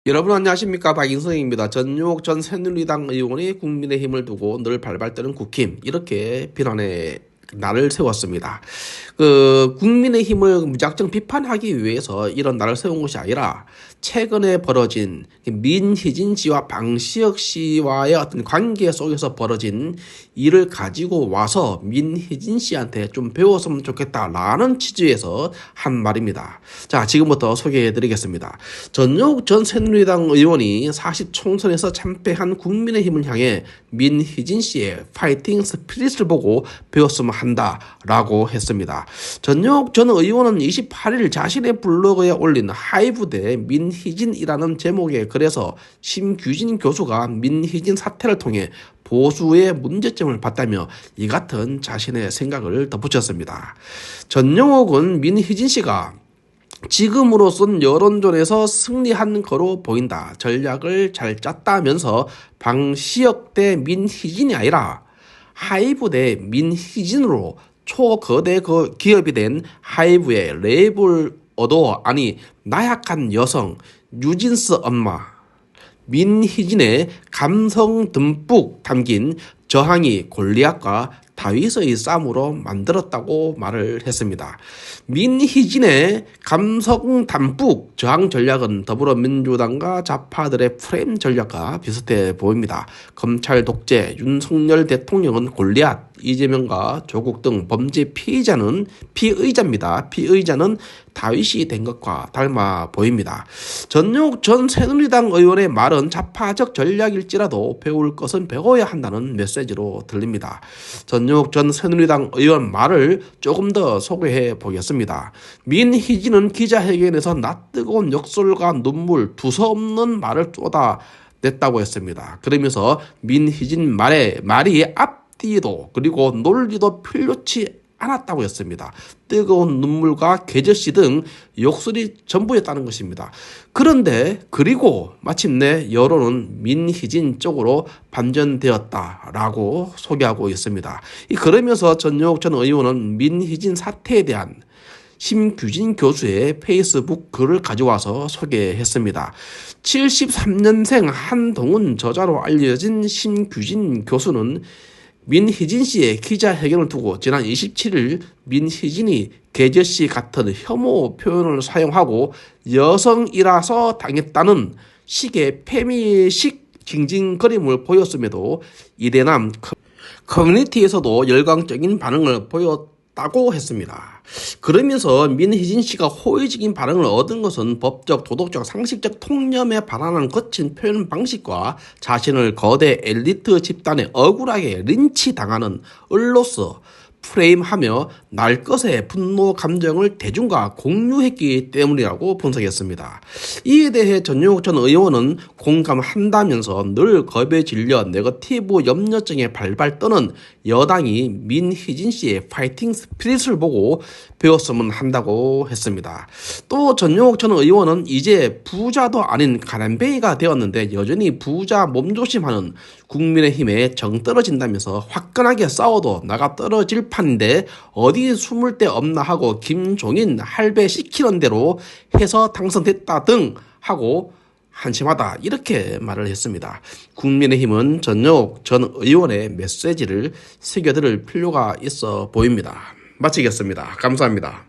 여러분 안녕하십니까, 박인성입니다. 전용욱 전 새누리당 의원이 국민의힘을 두고 늘 발발 떠는 국힘, 이렇게 비난의 날을 세웠습니다. 국민의힘을 무작정 비판하기 위해서 이런 날을 세운 것이 아니라 최근에 벌어진 민희진 씨와 방시혁 씨와의 어떤 관계 속에서 벌어진 일을 가지고 와서 민희진 씨한테 좀 배웠으면 좋겠다라는 취지에서 한 말입니다. 자, 지금부터 소개해 드리겠습니다. 전용욱 전 새누리당 의원이 40 총선에서 참패한 국민의힘을 향해 민희진 씨의 파이팅 스피릿을 보고 배웠으면 한다라고 했습니다. 전용욱 전 의원은 28일 자신의 블로그에 올린 하이브 대 민희진이라는 제목의 글에서 심규진 교수가 민희진 사태를 통해 보수의 문제점을 봤다며 이 같은 자신의 생각을 덧붙였습니다. 전용욱은 민희진 씨가 지금으로선 여론전에서 승리한 거로 보인다, 전략을 잘 짰다면서 방시혁 대 민희진이 아니라 하이브 대 민희진으로 초거대 기업이 된 하이브의 레이블 얻어, 아니 나약한 여성 뉴진스 엄마 민희진의 감성 듬뿍 담긴 저항이 골리앗과 다윗의 싸움으로 만들었다고 말을 했습니다. 민희진의 감성 담뿍 저항 전략은 더불어민주당과 좌파들의 프레임 전략과 비슷해 보입니다. 검찰 독재, 윤석열 대통령은 골리앗, 이재명과 조국 등 범죄 피의자입니다. 피의자는 다윗이 된 것과 닮아 보입니다. 전용욱 전 새누리당 의원의 말은 좌파적 전략일지라도 배울 것은 배워야 한다는 메시지로 들립니다. 전용욱 전 새누리당 의원 말을 조금 더 소개해 보겠습니다. 민희진은 기자회견에서 낯뜨거운 욕설과 눈물, 두서없는 말을 쏟아냈다고 했습니다. 그러면서 민희진 말이 앞뒤도 그리고 논리도 필요치 않았다고 했습니다. 뜨거운 눈물과 개저씨 등 욕설이 전부였다는 것입니다. 그런데 그리고 마침내 여론은 민희진 쪽으로 반전되었다라고 소개하고 있습니다. 그러면서 전용욱 전 의원은 민희진 사태에 대한 심규진 교수의 페이스북 글을 가져와서 소개했습니다. 73년생 한동훈 저자로 알려진 심규진 교수는 민희진 씨의 기자회견을 두고 지난 27일 민희진이 개저씨 같은 혐오 표현을 사용하고 여성이라서 당했다는 식의 페미식 징징거림을 보였음에도 이대남 커뮤니티에서도 열광적인 반응을 보였다고 했습니다. 그러면서 민희진 씨가 호의적인 반응을 얻은 것은 법적, 도덕적, 상식적 통념에 반하는 거친 표현 방식과 자신을 거대 엘리트 집단에 억울하게 린치당하는 을로서 프레임하며 날 것의 분노 감정을 대중과 공유했기 때문이라고 분석했습니다. 이에 대해 전용욱 전 의원은 공감한다면서 늘 겁에 질려 네거티브 염려증에 발발 떠는 여당이 민희진 씨의 파이팅 스피릿을 보고 배웠으면 한다고 했습니다. 또 전용욱 전 의원은 이제 부자도 아닌 가난뱅이가 되었는데 여전히 부자 몸조심하는 국민의힘에 정 떨어진다면서 화끈하게 싸워도 나가 떨어질 판인데 어디 숨을 데 없나 하고 김종인 할배 시키는 대로 해서 당선됐다 등 하고 한심하다, 이렇게 말을 했습니다. 국민의힘은 전용욱 전 의원의 메시지를 새겨들을 필요가 있어 보입니다. 마치겠습니다. 감사합니다.